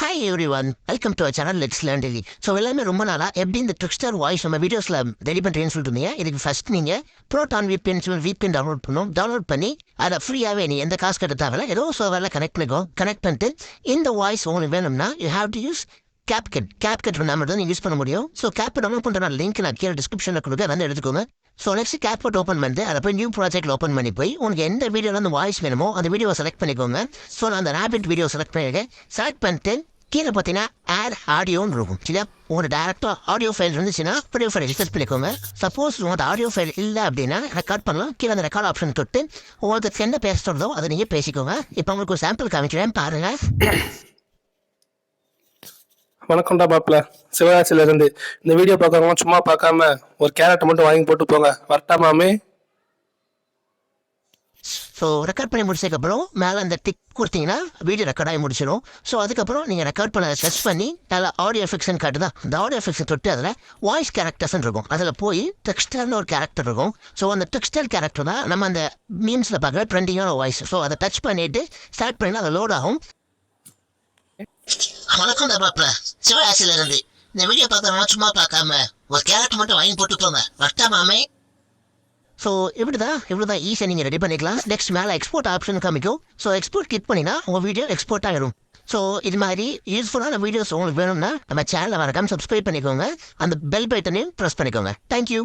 Hi every one welcome to channel let's learn daily. So எல்லாமே ரொம்ப நாளாக எப்படி இந்த ட்ரிக்ஸ்டர் வாய்ஸ் நம்ம வீடியோஸில் ரெடி பண்ணுறேன்னு சொல்லிட்டு இருந்தீங்க. இதுக்கு ஃபஸ்ட் நீங்கள் ப்ரோட்டான் விபிஎன் டவுன்லோட் பண்ணி அதை ஃப்ரீயாகவே நீ எந்த காசு கட்ட தேவையில்ல, ஏதோ சர்வரில் கனெக்ட் பண்ணிட்டு இந்த வாய்ஸ் உங்களுக்கு வேணும்னா you have to use CapCut நம்ம தான் யூஸ் பண்ண முடியும். ஸோ கேப்கட் டவுன்லோட் பண்ணுற லிங்க் நான் கீழே டிஸ்கிரிப்ஷனில் கொடுக்க வந்து எடுத்துக்கோங்க. ஸோ நெக்ஸ்ட் கேப்கட் ஓப்பன் பண்ணிட்டு அதை போய் நியூ ப்ராஜெக்ட் ஓப்பன் பண்ணி போய் உங்களுக்கு எந்த வீடியோவில் அந்த வாய்ஸ் வேணுமோ அந்த வீடியோவை செலக்ட் பண்ணிக்கோங்க. ஸோ நான் அந்த ரேபிட் வீடியோ செலக்ட் பண்ணியிருக்கேன். செலக்ட் பண்ணிட்டு கீழே பார்த்தீங்கன்னா ஆட் ஆடியோன்னு இருக்கும். சரியா, உங்களோட டேரக்டாக ஆடியோ ஃபைல் இருந்துச்சுன்னா ஆடியோ ஃபைல் ரிசர்ச் பண்ணிக்கோங்க. சப்போஸ் உங்களோட ஆடியோ ஃபைல் இல்லை அப்படின்னா ரெக்கார்ட் பண்ணலாம். கீழே அந்த ரெக்கார்ட் ஆப்ஷன் தொட்டு உங்களுக்கு என்ன பேசுகிறதோ அதை நீங்கள் பேசிக்கோங்க. இப்போ உங்களுக்கு ஒரு சாம்பிள் காமிக்கிறேன் பாருங்கள். வணக்கம்டா மாப்பிள்ள, சிவகாசியில இருந்து. இந்த வீடியோ பார்க்கறவங்க சும்மா பார்க்காம ஒரு கேரட் மட்டும் வாங்கி போட்டு போங்க. வரட்டா மாமே? ஸோ ரெக்கார்ட் பண்ணி முடிச்சதுக்கப்புறம் மேலே அந்த டிக் கொடுத்தீங்கன்னா வீடியோ ரெக்கார்ட் ஆகி முடிச்சிடும். ஸோ அதுக்கப்புறம் நீங்கள் ரெக்கார்ட் பண்ண சர்ச் பண்ணி அதில் ஆடியோ எஃபெக்ட்ஸ்னு காட்டுதான். அந்த ஆடியோ எஃபெக்ட்ஸை தொட்டு அதில் வாய்ஸ் கேரக்டர்ஸ்ன்னு இருக்கும். அதில் போய் டெக்ஸ்டர்னு ஒரு கேரக்டர் இருக்கும். ஸோ அந்த டெக்ஸ்டர் கேரக்டர் தான் நம்ம அந்த மீம்ஸில் பார்க்குற ட்ரெண்டிங்கான வாய்ஸ். ஸோ அதை டச் பண்ணிவிட்டு ஸ்டார்ட் பண்ணி அதை லோட் ஆகும். வணக்கம் பாப்பா, சிவகாசியில இருந்து. இந்த வீடியோ பார்க்கறவங்க சும்மா பார்க்காம ஒரு கேரட் மட்டும் வாங்கி போட்டுக்கோங்க. வரட்டா மாமே? ஸோ இப்படிதான் ஈஸியாக நீங்கள் ரெடி பண்ணிக்கலாம். நெக்ஸ்ட் மேலே எக்ஸ்போர்ட் ஆப்ஷன் காமிக்கும். ஸோ எக்ஸ்போர்ட் கிளிக் பண்ணினா உங்கள் வீடியோ எக்ஸ்போர்ட் ஆகிடும். ஸோ இது மாதிரி யூஸ்ஃபுல்லான வீடியோஸ் உங்களுக்கு வேணும்னா நம்ம சேனலை மறக்காம சப்ஸ்கிரைப் பண்ணிக்கோங்க. அந்த பெல் பட்டனையும் ப்ரெஸ் பண்ணிக்கோங்க. தேங்க்யூ.